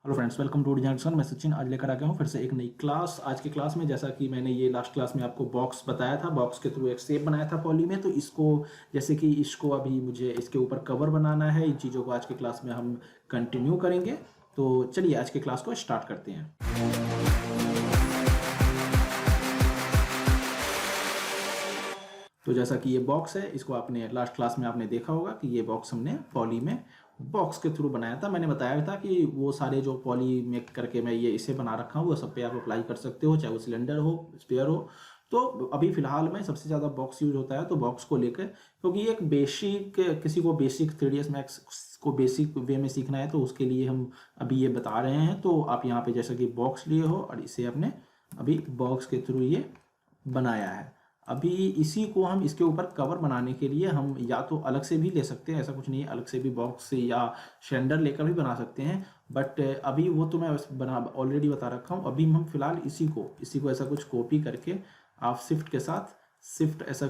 Hello friends, welcome to design. मैं सचिन आज लेकर आ गया हूँ फिर से एक नई क्लास। आज की क्लास में जैसा कि मैंने ये लास्ट क्लास में आपको बॉक्स बताया था, बॉक्स के थ्रू एक शेप बनाया था पॉली में, तो इसको जैसे कि इसको अभी मुझे इसके ऊपर कवर बनाना है। इन चीज़ों को आज की क्लास में हम कंटिन्यू करेंगे। तो चलिए आज की क्लास को स्टार्ट करते हैं। तो जैसा कि ये बॉक्स है, इसको आपने लास्ट क्लास में आपने देखा होगा कि ये बॉक्स हमने पॉली में बॉक्स के थ्रू बनाया था। मैंने बताया था कि वो सारे जो पॉली मेक करके मैं ये इसे बना रखा हूँ वो सब पे आप अप्लाई कर सकते हो, चाहे वो सिलेंडर हो, स्पेयर हो। तो अभी फिलहाल में सबसे ज़्यादा बॉक्स यूज होता है, तो बॉक्स को लेकर, क्योंकि एक बेसिक, किसी को बेसिक 3ds मैक्स को बेसिक वे में सीखना है तो उसके लिए हम अभी ये बता रहे हैं। तो आप यहाँ पे जैसा कि बॉक्स लिए हो और इसे अपने अभी बॉक्स के थ्रू ये बनाया है। अभी इसी को हम इसके ऊपर कवर बनाने के लिए हम या तो अलग से भी ले सकते हैं, ऐसा कुछ नहीं है, अलग से भी बॉक्स से या शेंडर लेकर भी बना सकते हैं। बट अभी वो तो मैं बना ऑलरेडी बता रखा हूँ। अभी हम फिलहाल इसी को ऐसा कुछ कॉपी करके आप शिफ्ट के साथ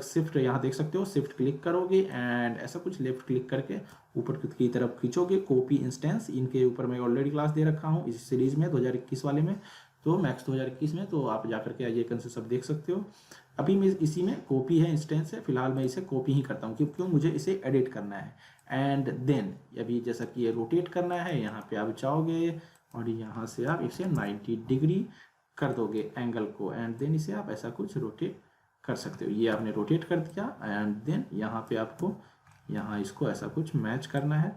शिफ्ट यहाँ देख सकते हो, शिफ्ट क्लिक करोगे एंड ऐसा कुछ लेफ्ट क्लिक करके ऊपर की तरफ खींचोगे। कॉपी इंस्टेंस, इनके ऊपर मैं ऑलरेडी क्लास दे रखा हूँ इस सीरीज में 2021 वाले में, तो मैक्स 2021 में, तो आप जाकर के आइकन से सब देख सकते हो। अभी मैं इसी में कॉपी है, इंस्टेंस है, फिलहाल मैं इसे कॉपी ही करता हूँ क्योंकि मुझे इसे एडिट करना है। एंड देन अभी जैसा कि ये रोटेट करना है, यहाँ पे आप जाओगे और यहाँ से आप इसे 90 डिग्री कर दोगे एंगल को, एंड देन इसे आप ऐसा कुछ रोटेट कर सकते हो। ये आपने रोटेट कर दिया एंड देन यहाँ पे आपको यहाँ इसको ऐसा कुछ मैच करना है,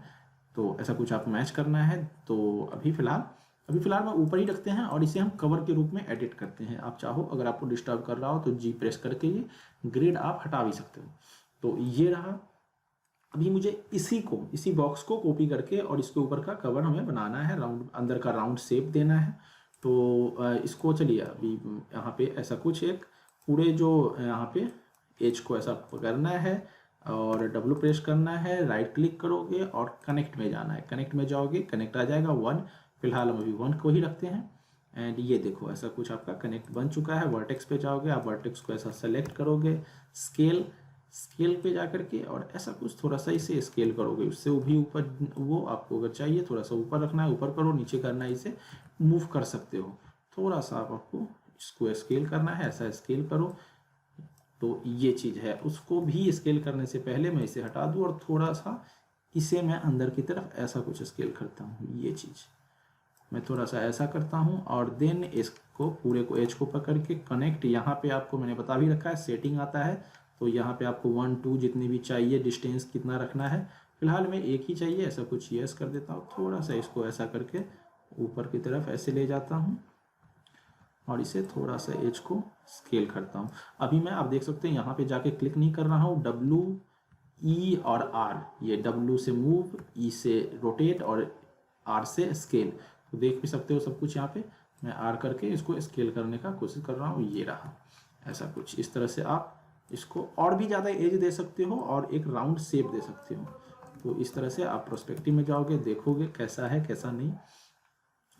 तो ऐसा कुछ आप मैच करना है। तो अभी फिलहाल मैं ऊपर ही रखते हैं और इसे हम कवर के रूप में एडिट करते हैं। आप चाहो, अगर आपको डिस्टर्ब कर रहा हो तो जी प्रेस करके ये ग्रिड आप हटा भी सकते हो। तो ये रहा। अभी मुझे इसी बॉक्स को कॉपी करके और इसके ऊपर का कवर हमें बनाना है, राउंड अंदर का राउंड शेप देना है। तो इसको चलिए अभी यहाँ पे ऐसा कुछ एक पूरे जो यहाँ पे एज को ऐसा करना है और डब्ल्यू प्रेस करना है, राइट क्लिक करोगे और कनेक्ट में जाना है। कनेक्ट में जाओगे, कनेक्ट आ जाएगा 1। फिलहाल हम अभी 1 को ही रखते हैं एंड ये देखो ऐसा कुछ आपका कनेक्ट बन चुका है। वर्टेक्स पे जाओगे, आप वर्टेक्स को ऐसा सेलेक्ट करोगे, स्केल पे जाकर के और ऐसा कुछ थोड़ा सा इसे स्केल करोगे, उससे भी ऊपर, वो आपको अगर चाहिए थोड़ा सा ऊपर रखना है ऊपर करो, नीचे करना है इसे मूव कर सकते हो। थोड़ा सा आपको इसको स्केल करना है, ऐसा स्केल करो। तो ये चीज़ है, उसको भी स्केल करने से पहले मैं इसे हटा दूँ और थोड़ा सा इसे मैं अंदर की तरफ ऐसा कुछ स्केल करता हूँ। ये चीज़ मैं थोड़ा सा ऐसा करता हूँ और देन इसको पूरे को एज को पकड़ के कनेक्ट, यहाँ पे आपको मैंने बता भी रखा है, सेटिंग आता है। तो यहाँ पे आपको 1 2 जितनी भी चाहिए, डिस्टेंस कितना रखना है, फिलहाल मैं एक ही चाहिए, ऐसा कुछ यस कर देता हूँ। थोड़ा सा इसको ऐसा करके ऊपर की तरफ ऐसे ले जाता हूँ और इसे थोड़ा सा एज को स्केल करता हूँ। अभी मैं, आप देख सकते हैं, यहाँ पे जाके क्लिक नहीं कर रहा हूँ। W E और R, ये W से मूव, E से रोटेट और R से स्केल, तो देख भी सकते हो सब कुछ। यहाँ पे मैं R करके इसको स्केल करने का कोशिश कर रहा हूँ। ये रहा ऐसा कुछ। इस तरह से आप इसको और भी ज़्यादा एज दे सकते हो और एक राउंड शेप दे सकते हो। तो इस तरह से आप प्रोस्पेक्टिव में जाओगे, देखोगे कैसा है कैसा नहीं।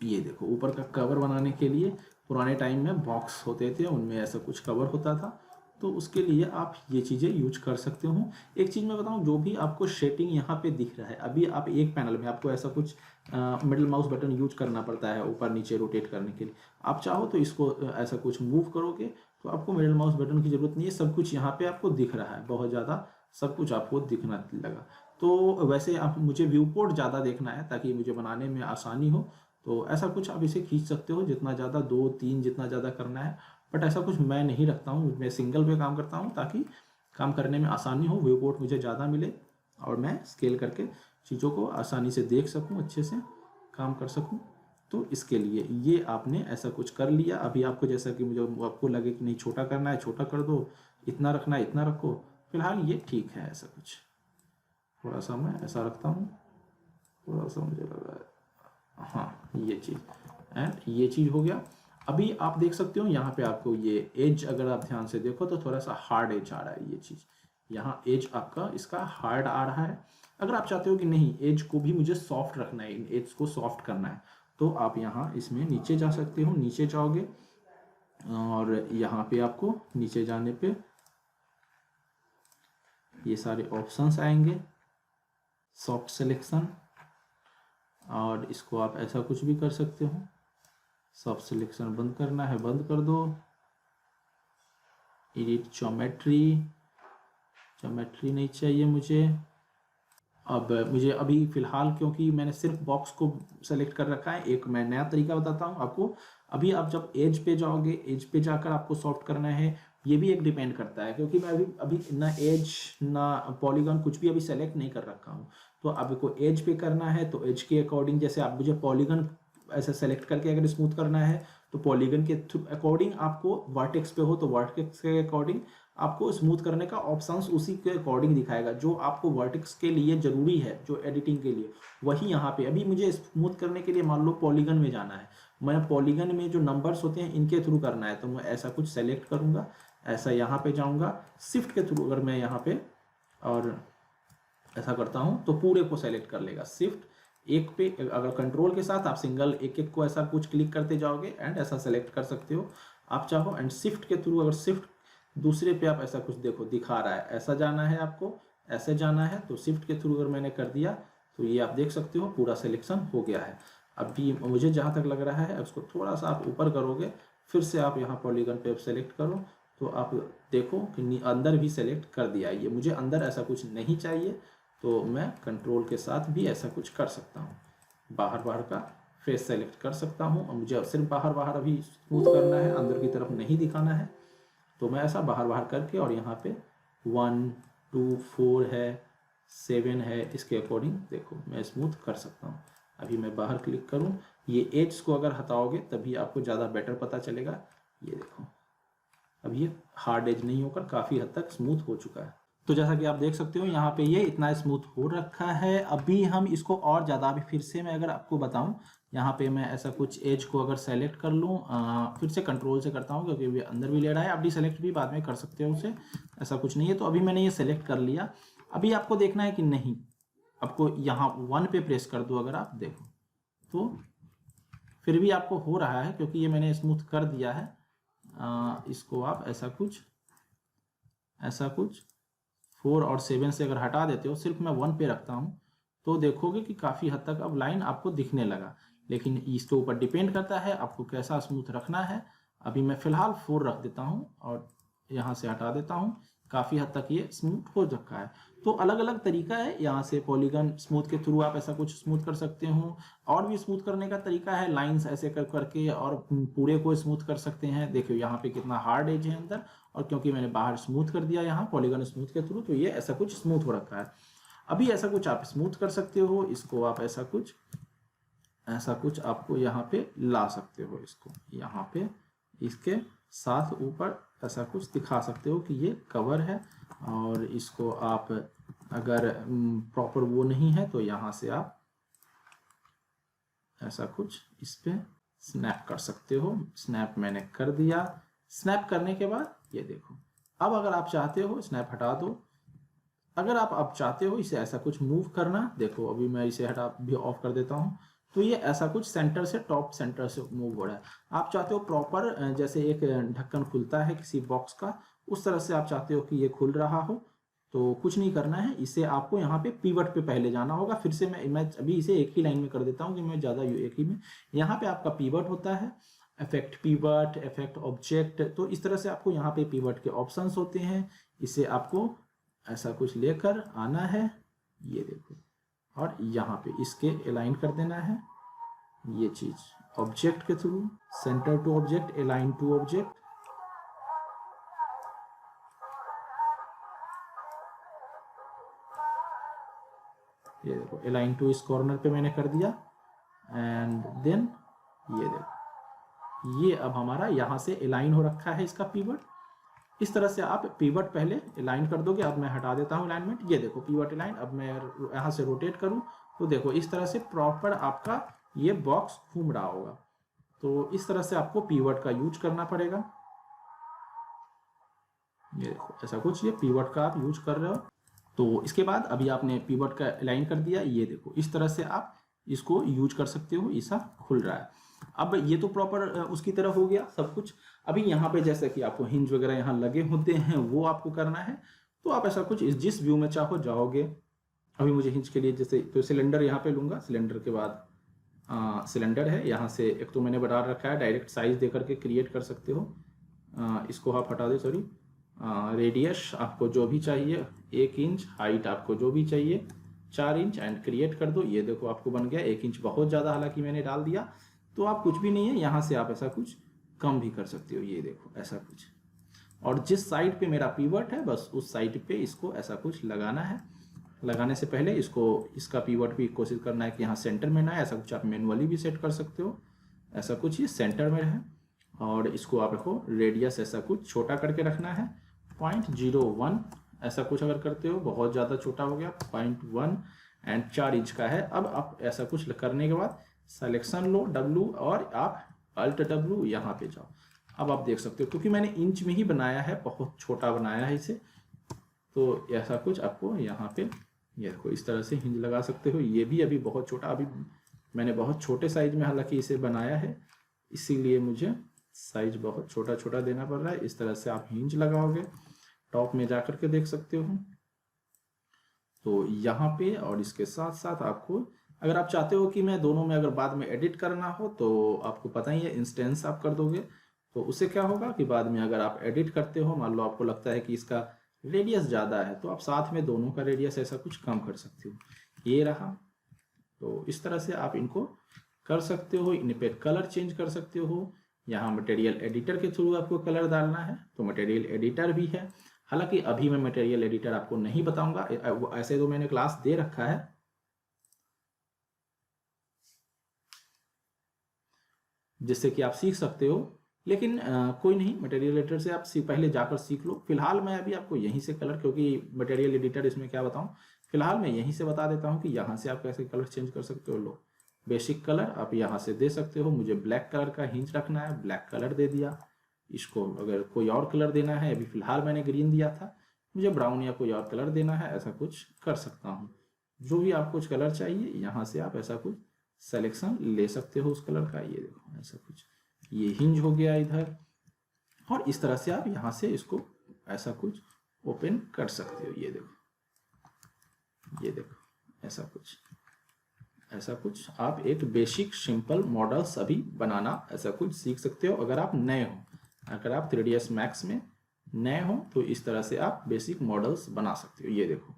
ये देखो ऊपर का कवर बनाने के लिए पुराने टाइम में बॉक्स होते थे, उनमें ऐसा कुछ कवर होता था, तो उसके लिए आप ये चीज़ें यूज कर सकते हो। एक चीज़ मैं बताऊं, जो भी आपको शेडिंग यहाँ पे दिख रहा है, अभी आप एक पैनल में आपको ऐसा कुछ मिडिल माउस बटन यूज करना पड़ता है ऊपर नीचे रोटेट करने के लिए। आप चाहो तो इसको ऐसा कुछ मूव करोगे तो आपको मिडिल माउस बटन की जरूरत नहीं है, सब कुछ यहाँ पे आपको दिख रहा है, बहुत ज़्यादा सब कुछ आपको दिखना लगा। तो वैसे आप, मुझे व्यू पोर्ट ज़्यादा देखना है ताकि मुझे बनाने में आसानी हो, तो ऐसा कुछ आप इसे खींच सकते हो, जितना ज़्यादा 2 3 जितना ज़्यादा करना है। बट ऐसा कुछ मैं नहीं रखता हूँ, मैं सिंगल पे काम करता हूँ ताकि काम करने में आसानी हो, व्यू पोर्ट मुझे ज़्यादा मिले और मैं स्केल करके चीज़ों को आसानी से देख सकूँ, अच्छे से काम कर सकूँ। तो इसके लिए ये आपने ऐसा कुछ कर लिया। अभी आपको जैसा कि मुझे, आपको लगे कि नहीं छोटा करना है छोटा कर दो, इतना रखना है इतना रखो, फिलहाल ये ठीक है। ऐसा कुछ थोड़ा सा मैं ऐसा रखता हूँ, थोड़ा सा मुझे लग रहा है, हाँ ये चीज़, एंड ये चीज़ हो गया। अभी आप देख सकते हो यहाँ पे आपको ये एज, अगर आप ध्यान से देखो तो थोड़ा सा हार्ड एज आ रहा है। ये चीज़ यहाँ एज आपका इसका हार्ड आ रहा है। अगर आप चाहते हो कि नहीं एज को भी मुझे सॉफ्ट रखना है, इन एज को सॉफ्ट करना है, तो आप यहाँ इसमें नीचे जा सकते हो। नीचे जाओगे और यहाँ पे आपको नीचे जाने पे ये सारे ऑप्शंस आएंगे, सॉफ्ट सिलेक्शन, और इसको आप ऐसा कुछ भी कर सकते हो। सब सिलेक्शन बंद करना है, बंद कर दो। एडिट ज्योमेट्री, ज्योमेट्री नहीं चाहिए मुझे। अब मुझे अभी फ़िलहाल, क्योंकि मैंने सिर्फ बॉक्स को सेलेक्ट कर रखा है, एक मैं नया तरीका बताता हूँ आपको। अभी आप जब एज पे जाओगे, एज पे जाकर आपको सॉफ्ट करना है, ये भी एक डिपेंड करता है, क्योंकि मैं अभी अभी ना एज ना पॉलीगॉन कुछ भी अभी सेलेक्ट नहीं कर रखा हूँ। तो आपको एज पे करना है तो एज के अकॉर्डिंग, जैसे आप मुझे पॉलीगॉन ऐसे सेलेक्ट करके अगर स्मूथ करना है तो पॉलीगन के अकॉर्डिंग आपको, वर्टेक्स पे हो तो वर्टेक्स के अकॉर्डिंग आपको स्मूथ करने का ऑप्शंस उसी के अकॉर्डिंग दिखाएगा, जो आपको वर्टेक्स के लिए जरूरी है, जो एडिटिंग के लिए, वही यहाँ पे। अभी मुझे स्मूथ करने के लिए मान लो पॉलीगन में जाना है, मैं पॉलीगन में जो नंबर्स होते हैं इनके थ्रू करना है, तो मैं ऐसा कुछ सेलेक्ट करूंगा, ऐसा यहाँ पे जाऊंगा, शिफ्ट के थ्रू अगर मैं यहाँ पे और ऐसा करता हूँ तो पूरे को सेलेक्ट कर लेगा। शिफ्ट एक पे, अगर कंट्रोल के साथ आप सिंगल एक एक को ऐसा कुछ क्लिक करते जाओगे एंड ऐसा सेलेक्ट कर सकते हो आप चाहो। एंड शिफ्ट के थ्रू, अगर शिफ्ट दूसरे पे आप ऐसा कुछ देखो दिखा रहा है, ऐसा जाना है आपको, ऐसे जाना है, तो शिफ्ट के थ्रू अगर मैंने कर दिया तो ये आप देख सकते हो पूरा सिलेक्शन हो गया है। अभी मुझे जहाँ तक लग रहा है उसको थोड़ा सा आप ऊपर करोगे, फिर से आप यहाँ पॉलीगन पे सेलेक्ट करो तो आप देखो कि अंदर भी सेलेक्ट कर दिया। ये मुझे अंदर ऐसा कुछ नहीं चाहिए, तो मैं कंट्रोल के साथ भी ऐसा कुछ कर सकता हूँ, बाहर बाहर का फेस सेलेक्ट कर सकता हूँ। और मुझे सिर्फ बाहर बाहर अभी स्मूथ करना है, अंदर की तरफ नहीं दिखाना है, तो मैं ऐसा बाहर बाहर करके और यहाँ पे 1 2 4 है, 7 है, इसके अकॉर्डिंग देखो मैं स्मूथ कर सकता हूँ। अभी मैं बाहर क्लिक करूँ, ये एज को अगर हटाओगे तभी आपको ज़्यादा बेटर पता चलेगा। ये देखो अब ये हार्ड एज नहीं होकर काफ़ी हद तक स्मूथ हो चुका है। तो जैसा कि आप देख सकते हो यहाँ पे ये इतना स्मूथ हो रखा है। अभी हम इसको और ज़्यादा, अभी फिर से मैं अगर आपको बताऊँ, यहाँ पे मैं ऐसा कुछ एज को अगर सेलेक्ट कर लूँ, फिर से कंट्रोल से करता हूँ क्योंकि ये अंदर भी ले रहा है। आप डिसेलेक्ट भी बाद में कर सकते हो उसे, ऐसा कुछ नहीं है। तो अभी मैंने ये सेलेक्ट कर लिया। अभी आपको देखना है कि नहीं, आपको यहाँ 1 पे प्रेस कर दो अगर आप देखो तो फिर भी आपको हो रहा है, क्योंकि ये मैंने स्मूथ कर दिया है। इसको आप ऐसा कुछ 4 और 7 से अगर हटा देते हो, सिर्फ मैं 1 पे रखता हूँ, तो देखोगे कि काफ़ी हद तक अब लाइन आपको दिखने लगा। लेकिन इसके ऊपर डिपेंड करता है आपको कैसा स्मूथ रखना है। अभी मैं फ़िलहाल 4 रख देता हूँ और यहाँ से हटा देता हूँ। काफ़ी हद तक ये स्मूथ हो रखा है। तो अलग अलग तरीका है, यहाँ से पॉलीगन स्मूथ के थ्रू आप ऐसा कुछ स्मूथ कर सकते हो। और भी स्मूथ करने का तरीका है, लाइंस ऐसे कर करके और पूरे को स्मूथ कर सकते हैं। देखियो यहाँ पे कितना हार्ड एज है अंदर, और क्योंकि मैंने बाहर स्मूथ कर दिया यहाँ पॉलीगन स्मूथ के थ्रू, तो ये ऐसा कुछ स्मूथ हो रखा है। अभी ऐसा कुछ आप स्मूथ कर सकते हो, इसको आप ऐसा कुछ आपको यहाँ पे ला सकते हो, इसको यहाँ पे इसके साथ ऊपर ऐसा कुछ दिखा सकते हो कि ये कवर है। और इसको आप अगर प्रॉपर वो नहीं है तो यहाँ से आप ऐसा कुछ इस पे स्नैप कर सकते हो। स्नैप मैंने कर दिया। स्नैप करने के बाद ये देखो, अब अगर आप चाहते हो स्नैप हटा दो। अगर आप अब चाहते हो इसे ऐसा कुछ मूव करना, देखो अभी मैं इसे हटा भी ऑफ कर देता हूँ, तो ये ऐसा कुछ सेंटर से, टॉप सेंटर से मूव हो रहा है। आप चाहते हो प्रॉपर, जैसे एक ढक्कन खुलता है किसी बॉक्स का, उस तरह से आप चाहते हो कि ये खुल रहा हो, तो कुछ नहीं करना है। इसे आपको यहाँ पे पीवट पे पहले जाना होगा। फिर से मैं अभी इसे एक ही लाइन में कर देता हूँ कि मैं ज़्यादा एक ही में। यहाँ पे आपका पीवट होता है, इफेक्ट पीवट, इफेक्ट ऑब्जेक्ट, तो इस तरह से आपको यहाँ पे पीवट के ऑप्शंस होते हैं। इसे आपको ऐसा कुछ लेकर आना है, ये देखो, और यहाँ पे इसके अलाइन कर देना है ये चीज ऑब्जेक्ट के through, centre to object, align to object. ये देखो अलाइन टू इस कॉर्नर पे मैंने कर दिया। एंड देन ये देखो, ये अब हमारा यहाँ से अलाइन हो रखा है इसका पीवट। इस तरह से आप पीवट पहले अलाइन कर दोगे। अब मैं हटा देता हूँ अलाइनमेंट, ये देखो पीवट अलाइन। अब मैं यहाँ से रोटेट करूँ तो देखो इस तरह से प्रॉपर आपका ये बॉक्स घूम रहा होगा। तो इस तरह से आपको पीवट का यूज करना पड़ेगा। ये देखो ऐसा कुछ, ये पीवट का आप यूज कर रहे हो। तो इसके बाद अभी आपने पीवट का अलाइन कर दिया, ये देखो इस तरह से आप इसको यूज कर सकते हो, ऐसा खुल रहा है। अब ये तो प्रॉपर उसकी तरह हो गया सब कुछ। अभी यहाँ पे जैसे कि आपको हिंज वगैरह यहाँ लगे होते हैं, वो आपको करना है। तो आप ऐसा कुछ जिस व्यू में चाहो जाओगे। अभी मुझे हिंज के लिए जैसे, तो सिलेंडर यहाँ पे लूंगा, सिलेंडर के बाद सिलेंडर है, यहाँ से एक तो मैंने बढ़ा रखा है, डायरेक्ट साइज दे करके क्रिएट कर सकते हो। इसको आप हटा दे, सॉरी। रेडियस आपको जो भी चाहिए 1 इंच, हाइट आपको जो भी चाहिए 4 इंच, एंड क्रिएट कर दो। ये देखो आपको बन गया 1 इंच, बहुत ज़्यादा हालांकि मैंने डाल दिया, तो आप कुछ भी नहीं है, यहाँ से आप ऐसा कुछ कम भी कर सकते हो। ये देखो ऐसा कुछ, और जिस साइड पे मेरा पीवट है बस उस साइड पे इसको ऐसा कुछ लगाना है। लगाने से पहले इसका पीवट भी कोशिश करना है कि यहाँ सेंटर में ना है। ऐसा कुछ आप मैनुअली भी सेट कर सकते हो। ऐसा कुछ ये सेंटर में है, और इसको आप रखो रेडियस ऐसा कुछ छोटा करके रखना है 0.01। ऐसा कुछ अगर करते हो बहुत ज़्यादा छोटा हो गया 0.1, एंड 4 इंच का है। अब आप ऐसा कुछ करने के बाद सिलेक्शन लो W, और आप Alt W यहाँ पे जाओ। अब आप देख सकते हो क्योंकि मैंने इंच में ही बनाया है, बहुत छोटा बनाया है इसे, तो ऐसा कुछ आपको यहाँ पे ये देखो इस तरह से हिंज लगा सकते हो। ये भी अभी बहुत छोटा, अभी मैंने बहुत छोटे साइज में हालांकि इसे बनाया है, इसीलिए मुझे साइज बहुत छोटा छोटा देना पड़ रहा है। इस तरह से आप हिंज लगाओगे, टॉप में जाकर के देख सकते हो। तो यहाँ पे, और इसके साथ साथ आपको अगर आप चाहते हो कि मैं दोनों में अगर बाद में एडिट करना हो तो आपको पता ही है इंस्टेंस आप कर दोगे, तो उससे क्या होगा कि बाद में अगर आप एडिट करते हो, मान लो आपको लगता है कि इसका रेडियस ज़्यादा है, तो आप साथ में दोनों का रेडियस ऐसा कुछ कम कर सकते हो। ये रहा, तो इस तरह से आप इनको कर सकते हो। इन पे कलर चेंज कर सकते हो। यहाँ मटेरियल एडिटर के थ्रू आपको कलर डालना है तो मटेरियल एडिटर भी है। हालांकि अभी मैं मटेरियल एडिटर आपको नहीं बताऊंगा, ऐसे तो मैंने क्लास दे रखा है, जिससे कि आप सीख सकते हो। लेकिन कोई नहीं, मटेरियल एडिटर से आप पहले जाकर सीख लो। फिलहाल मैं अभी आपको यहीं से कलर, क्योंकि मटेरियल एडिटर इसमें क्या बताऊं, फिलहाल मैं यहीं से बता देता हूं कि यहाँ से आप कैसे कलर चेंज कर सकते हो। लो, बेसिक कलर आप यहाँ से दे सकते हो। मुझे ब्लैक कलर का हिंज रखना है, ब्लैक कलर दे दिया। इसको अगर कोई और कलर देना है, अभी फिलहाल मैंने ग्रीन दिया था, मुझे ब्राउन या कोई और कलर देना है, ऐसा कुछ कर सकता हूँ। जो भी आपको कुछ कलर चाहिए यहाँ से आप ऐसा कुछ सिलेक्शन ले सकते हो उस कलर का। ये देखो ऐसा कुछ, ये हिंज हो गया इधर, और इस तरह से आप यहाँ से इसको ऐसा कुछ ओपन कर सकते हो। ये देखो, ये देखो ऐसा कुछ आप एक बेसिक सिंपल मॉडल्स अभी बनाना ऐसा कुछ सीख सकते हो। अगर आप नए हो, अगर आप 3ds Max में नए हो तो इस तरह से आप बेसिक मॉडल्स बना सकते हो। ये देखो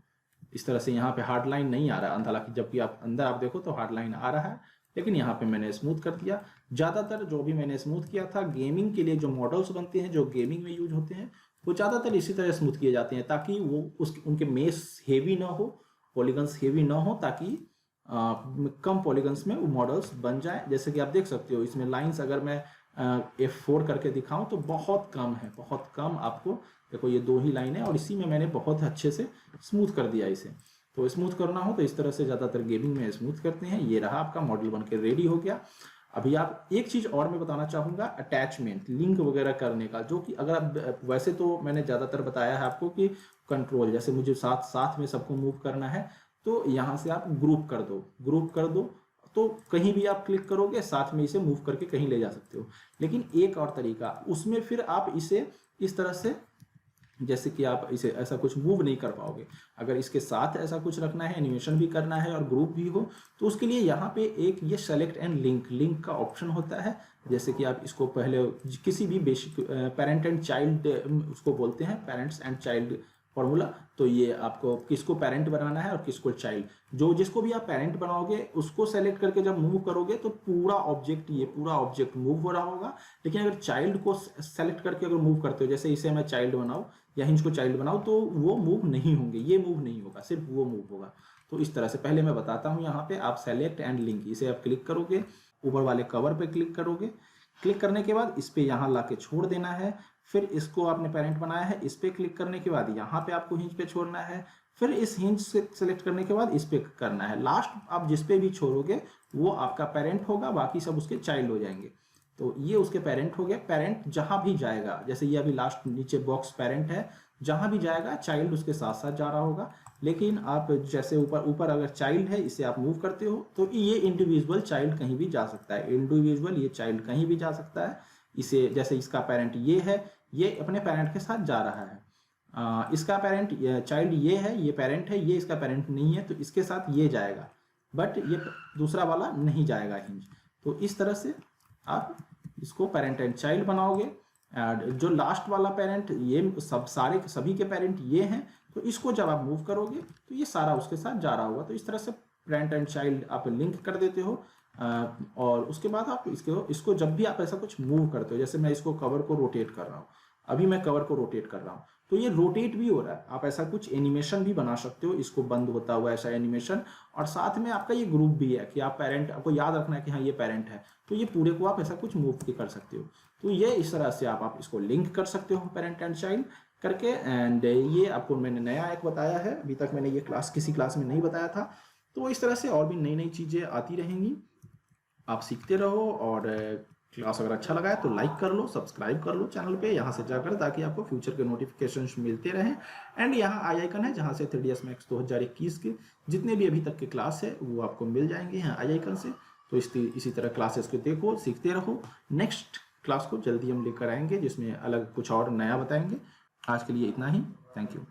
इस तरह से यहाँ पे हार्ड लाइन नहीं आ रहा है, हालांकि जबकि आप अंदर आप देखो तो हार्ड लाइन आ रहा है, लेकिन यहाँ पे मैंने स्मूथ कर दिया। ज़्यादातर जो भी मैंने स्मूथ किया था, गेमिंग के लिए जो मॉडल्स बनते हैं जो गेमिंग में यूज होते हैं, वो ज़्यादातर इसी तरह स्मूथ किए जाते हैं ताकि वो उनके मेश हेवी ना हो, पॉलीगन्स हेवी ना हो, ताकि कम पॉलीगन्स में वो मॉडल्स बन जाए। जैसे कि आप देख सकते हो इसमें लाइंस अगर मैं F4 करके दिखाऊं तो बहुत कम है, बहुत कम। आपको देखो ये 2 ही लाइन है, और इसी में मैंने बहुत अच्छे से स्मूथ कर दिया इसे। तो स्मूथ करना हो तो इस तरह से ज़्यादातर गेमिंग में स्मूथ करते हैं। ये रहा आपका मॉडल बनके रेडी हो गया। अभी आप एक चीज़ और मैं बताना चाहूँगा, अटैचमेंट लिंक वगैरह करने का, जो कि अगर आप वैसे तो मैंने ज़्यादातर बताया है आपको कि कंट्रोल, जैसे मुझे साथ साथ में सबको मूव करना है तो यहाँ से आप ग्रुप कर दो तो कहीं भी आप क्लिक करोगे साथ में इसे मूव करके कहीं ले जा सकते हो। लेकिन एक और तरीका, उसमें फिर आप इसे इस तरह से, जैसे कि आप इसे ऐसा कुछ मूव नहीं कर पाओगे। अगर इसके साथ ऐसा कुछ रखना है, एनिमेशन भी करना है और ग्रुप भी हो, तो उसके लिए यहाँ पे एक ये सेलेक्ट एंड लिंक का ऑप्शन होता है। जैसे कि आप इसको पहले किसी भी बेसिक पेरेंट एंड चाइल्ड उसको बोलते हैं, पेरेंट्स एंड चाइल्ड फॉर्मूला। तो ये आपको किसको पेरेंट बनाना है और किसको चाइल्ड, जिसको भी आप पेरेंट बनाओगे उसको सेलेक्ट करके जब मूव करोगे तो पूरा ऑब्जेक्ट मूव हो रहा होगा। लेकिन अगर चाइल्ड को सेलेक्ट करके अगर मूव करते हो, जैसे इसे मैं चाइल्ड बनाऊं या हिंज को चाइल्ड बनाऊं, तो वो मूव नहीं होंगे, ये मूव नहीं होगा, सिर्फ वो मूव होगा। तो इस तरह से पहले मैं बताता हूँ। यहाँ पे आप सेलेक्ट एंड लिंक, इसे आप क्लिक करोगे, ऊपर वाले कवर पे क्लिक करोगे। क्लिक करने के बाद इस पे यहाँ ला के छोड़ देना है। फिर इसको आपने पेरेंट बनाया है, इस पे क्लिक करने के बाद यहाँ पे आपको हिंज पे छोड़ना है। फिर इस हिंज से सेलेक्ट करने के बाद इस पे करना है। लास्ट आप जिस पे भी छोड़ोगे वो आपका पेरेंट होगा, बाकी सब उसके चाइल्ड हो जाएंगे। तो ये उसके पेरेंट हो गए। पेरेंट जहां भी जाएगा, जैसे ये अभी लास्ट नीचे बॉक्स पेरेंट है, जहां भी जाएगा चाइल्ड उसके साथ साथ जा रहा होगा। लेकिन आप जैसे ऊपर अगर चाइल्ड है, इसे आप मूव करते हो तो ये इंडिविजुअल चाइल्ड कहीं भी जा सकता है, इंडिविजुअल ये चाइल्ड कहीं भी जा सकता है। इसे जैसे इसका पेरेंट ये है, ये अपने पेरेंट के साथ जा रहा है। इसका पेरेंट चाइल्ड ये है, ये पेरेंट है, ये इसका पेरेंट नहीं है, तो इसके साथ ये जाएगा। बट ये दूसरा वाला नहीं जाएगा हिंज। तो इस तरह से आप इसको पेरेंट एंड चाइल्ड बनाओगे। जो लास्ट वाला पेरेंट, ये सभी के पेरेंट ये हैं, तो इसको जब आप मूव करोगे तो ये सारा उसके साथ जा रहा होगा। तो इस तरह से पेरेंट एंड चाइल्ड आप लिंक कर देते हो। और उसके बाद आप इसको जब भी आप ऐसा कुछ मूव करते हो, जैसे मैं इसको कवर को रोटेट कर रहा हूँ, अभी मैं कवर को रोटेट कर रहा हूँ तो ये रोटेट भी हो रहा है। आप ऐसा कुछ एनिमेशन भी बना सकते हो, इसको बंद होता हुआ ऐसा एनिमेशन। और साथ में आपका ये ग्रुप भी है कि आप पेरेंट, आपको याद रखना है कि हाँ ये पेरेंट है, तो ये पूरे को आप ऐसा कुछ मूव कर सकते हो। तो ये इस तरह से आप इसको लिंक कर सकते हो पेरेंट एंड चाइल्ड करके। एंड ये आपको मैंने नया एक बताया है, अभी तक मैंने ये किसी क्लास में नहीं बताया था। तो इस तरह से और भी नई नई चीज़ें आती रहेंगी, आप सीखते रहो। और क्लास अगर अच्छा लगा है तो लाइक कर लो, सब्सक्राइब कर लो चैनल पे यहाँ से जाकर, ताकि आपको फ्यूचर के नोटिफिकेशंस मिलते रहें। एंड यहाँ आई आइकन है जहाँ से 3ds Max 2021 के जितने भी अभी तक के क्लास है वो आपको मिल जाएंगे यहाँ आई आइकन से। तो इसी तरह क्लासेस को देखो, सीखते रहो। नेक्स्ट क्लास को जल्दी हम लेकर आएंगे जिसमें अलग कुछ और नया बताएंगे। आज के लिए इतना ही, थैंक यू।